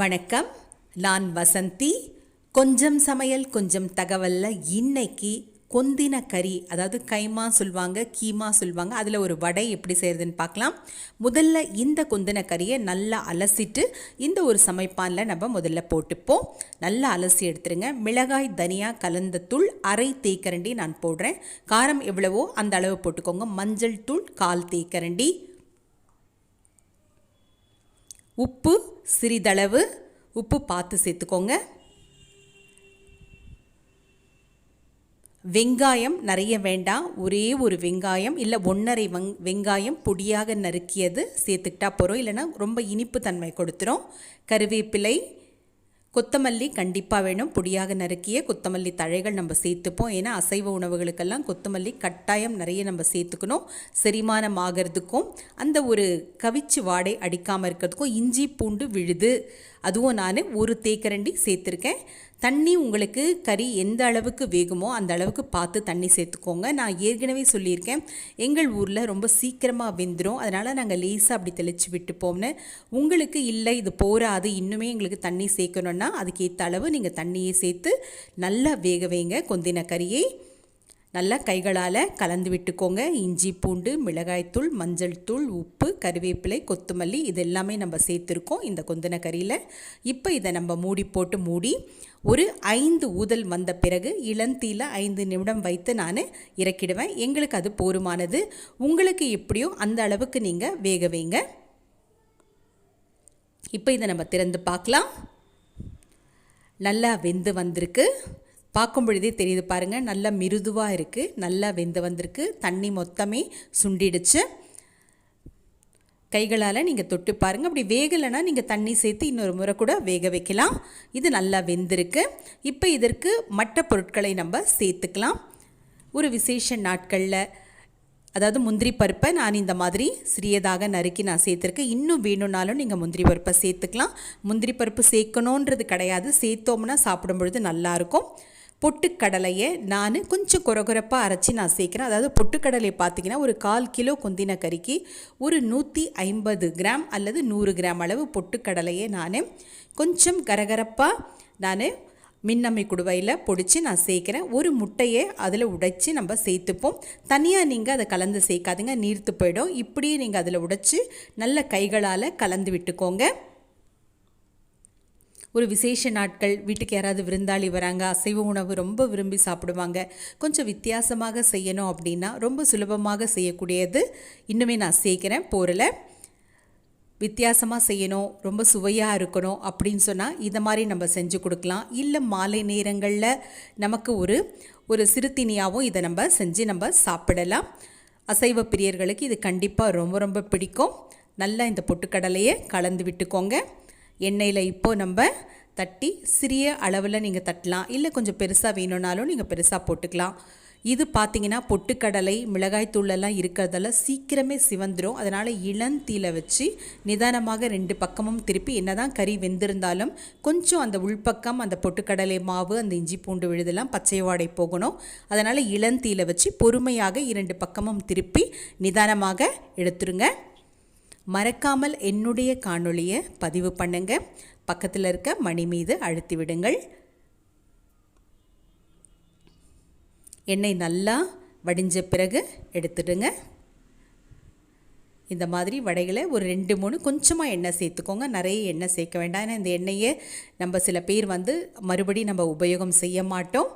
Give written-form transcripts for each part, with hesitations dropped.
வணக்கம். நான் வசந்தி. கொஞ்சம் சமையல் கொஞ்சம் தகவல்ல இன்னைக்கு கொந்தின கறி, அதாவது கைமா சொல்லுவாங்க, கீமா சொல்லுவாங்க, அதில் ஒரு வடை எப்படி செய்கிறதுன்னு பார்க்கலாம். முதல்ல இந்த கொந்தின கறியை நல்லா அலசிட்டு இந்த ஒரு சமைப்பானில் நம்ம முதல்ல போட்டுப்போம். நல்லா அலசி எடுத்துருங்க. மிளகாய் தனியா கலந்த தூள் அரை தேக்கரண்டி நான் போடுறேன். காரம் எவ்வளவோ அந்த அளவு போட்டுக்கோங்க. மஞ்சள் தூள் 1/4 தேக்கரண்டி, உப்பு சிறிதளவு, உப்பு பார்த்து சேர்த்துக்கோங்க. வெங்காயம் நிறைய வேண்டாம், ஒரே ஒரு வெங்காயம் இல்லை 1.5 வெங்காயம் பொடியாக நறுக்கியது சேர்த்துக்கிட்டா போகிறோம், இல்லைன்னா ரொம்ப இனிப்பு தன்மை கொடுத்துரும். கருவேப்பிலை, கொத்தமல்லி கண்டிப்பாக வேணும். பொடியாக நறுக்கிய கொத்தமல்லி தழைகள் நம்ம சேர்த்துப்போம். ஏன்னா அசைவ உணவுகளுக்கெல்லாம் கொத்தமல்லி கட்டாயம் நிறைய நம்ம சேர்த்துக்கணும். செரிமானம் ஆகிறதுக்கும் அந்த ஒரு கவிச்சு வாடை அடிக்காமல் இருக்கிறதுக்கும். இஞ்சி பூண்டு விழுது அதுவும் நான் 1 தேக்கரண்டி சேர்த்துருக்கேன். தண்ணி உங்களுக்கு கறி எந்த அளவுக்கு வேகுமோ அந்த அளவுக்கு பார்த்து தண்ணி சேர்த்துக்கோங்க. நான் ஏற்கனவே சொல்லியிருக்கேன், எங்கள் ஊரில் ரொம்ப சீக்கிரமாக வெந்துடும், அதனால் நாங்கள் லேசாக அப்படி தெளித்து விட்டுப்போம்னு. உங்களுக்கு இல்லை இது போராது, இன்னுமே எங்களுக்கு தண்ணி சேர்க்கணுன்னா அதுக்கேற்ற அளவு நீங்கள் தண்ணியை சேர்த்து நல்லா வேக வைங்க. கொந்தின கறியை நல்லா கைகளால் கலந்து விட்டுக்கோங்க. இஞ்சி பூண்டு, மிளகாய்த்தூள், மஞ்சள் தூள், உப்பு, கருவேப்பிலை, கொத்தமல்லி இது எல்லாமே நம்ம சேர்த்துருக்கோம் இந்த கொந்தின கறியில். இப்போ இதை நம்ம மூடி ஒரு 5 ஊதல் வந்த பிறகு இளந்தீயில் 5 நிமிடம் வைத்து நான் இறக்கிடுவேன். எங்களுக்கு அது போதுமானது. உங்களுக்கு எப்படியோ அந்த அளவுக்கு நீங்கள் வேக வைங்க. இப்போ இதை நம்ம திறந்து பார்க்கலாம். நல்லா வெந்து வந்திருக்கு. பார்க்கும் பொழுதே தெரியுது பாருங்கள், நல்லா மிருதுவாக இருக்குது, நல்லா வெந்து வந்திருக்கு. தண்ணி மொத்தமே சுண்டிடுச்சு. கைகளால் நீங்கள் தொட்டு பாருங்கள். அப்படி வேகலைன்னா நீங்கள் தண்ணி சேர்த்து இன்னொரு முறை கூட வேக வைக்கலாம். இது நல்லா வெந்திருக்கு. இப்போ இதற்கு மற்ற பொருட்களை நம்ம சேர்த்துக்கலாம். ஒரு விசேஷ நாட்களில், அதாவது முந்திரி பருப்பை நான் இந்த மாதிரி சிறியதாக நறுக்கி நான் சேர்த்துருக்கேன். இன்னும் வேணும்னாலும் நீங்கள் முந்திரி பருப்பை சேர்த்துக்கலாம். முந்திரி பருப்பு சேர்க்கணுன்றது கிடையாது, சேர்த்தோம்னா சாப்பிடும் பொழுது நல்லாயிருக்கும். பொட்டுக்கடலையை நான் கொஞ்சம் கொரகொரப்பாக அரைச்சி நான் சேர்க்குறேன். அதாவது பொட்டுக்கடலையை பார்த்திங்கன்னா ஒரு 1/4 கிலோ கொந்தின கறிக்கு ஒரு 150 கிராம் அல்லது 100 கிராம் அளவு பொட்டுக்கடலையை நான் கொஞ்சம் கரகரப்பாக நான் மின்னம்மை குடுவையில் பொடிச்சு நான் சேர்க்குறேன். ஒரு முட்டையை அதில் உடைச்சி நம்ம சேர்த்துப்போம். தனியாக நீங்கள் அதை கலந்து சேர்க்காதுங்க, நீர்த்து போயிடும். இப்படியே நீங்கள் அதில் உடைச்சி நல்ல கைகளால் கலந்து விட்டுக்கோங்க. ஒரு விசேஷ நாட்கள், வீட்டுக்கு யாராவது விருந்தாளி வராங்க, அசைவ உணவு ரொம்ப விரும்பி சாப்பிடுவாங்க, கொஞ்சம் வித்தியாசமாக செய்யணும் அப்படின்னா ரொம்ப சுலபமாக செய்யக்கூடியது இன்னுமே நான் சேர்க்குறேன். போரில் வித்தியாசமாக செய்யணும், ரொம்ப சுவையாக இருக்கணும் அப்படின்னு சொன்னால் இதை மாதிரி நம்ம செஞ்சு கொடுக்கலாம். இல்லை மாலை நேரங்களில் நமக்கு ஒரு சிறுத்தினியாகவும் இதை நம்ம செஞ்சு நம்ம சாப்பிடலாம். அசைவ பிரியர்களுக்கு இது கண்டிப்பாக ரொம்ப ரொம்ப பிடிக்கும். நல்லா இந்த பொட்டுக்கடலையை கலந்து விட்டுக்கோங்க. எண்ணெயில் இப்போது நம்ம தட்டி சிறிய அளவில் நீங்கள் தட்டலாம், இல்லை கொஞ்சம் பெருசாக வேணும்னாலும் நீங்கள் பெருசாக போட்டுக்கலாம். இது பார்த்திங்கன்னா பொட்டுக்கடலை, மிளகாய் தூளெல்லாம் இருக்கிறதால சீக்கிரமே சிவந்துடும். அதனால் இளந்தீயில் வச்சு நிதானமாக 2 பக்கமும் திருப்பி, என்ன தான் கறி வெந்திருந்தாலும் கொஞ்சம் அந்த உள்பக்கம் அந்த பொட்டுக்கடலை மாவு, அந்த இஞ்சி பூண்டு விழுதெல்லாம் பச்சை வாடை போகணும். அதனால் இளந்தீயில் வச்சு பொறுமையாக 2 பக்கமும் திருப்பி நிதானமாக எடுத்துருங்க. மறக்காமல் என்னுடைய காணொளியை பதிவு பண்ணுங்க. பக்கத்தில் இருக்க மணி மீது அழுத்தி விடுங்கள். எண்ணெய் நல்லா வடிஞ்ச பிறகு எடுத்துடுங்க. இந்த மாதிரி வடைகளை ஒரு 2-3 கொஞ்சமாக எண்ணெய் சேர்த்துக்கோங்க. நிறைய எண்ணெய் சேர்க்க வேண்டாம். ஏன்னா இந்த எண்ணெயை நம்ம சில பேர் மறுபடியும் நம்ம உபயோகம் செய்ய மாட்டோம்.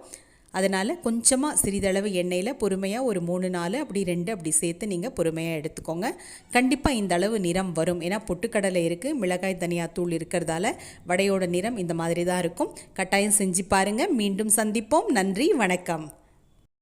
அதனால் கொஞ்சமாக சிறிதளவு எண்ணெயில் பொறுமையாக ஒரு 3-4 அப்படி 2 அப்படி சேர்த்து நீங்கள் பொறுமையாக எடுத்துக்கோங்க. கண்டிப்பாக இந்த அளவு நிறம் வரும். ஏன்னா பொட்டுக்கடலை இருக்குது, மிளகாய் தனியா தூள் இருக்கிறதால வடையோட நிறம் இந்த மாதிரி தான் இருக்கும். கட்டாயம் செஞ்சு பாருங்கள். மீண்டும் சந்திப்போம். நன்றி, வணக்கம்.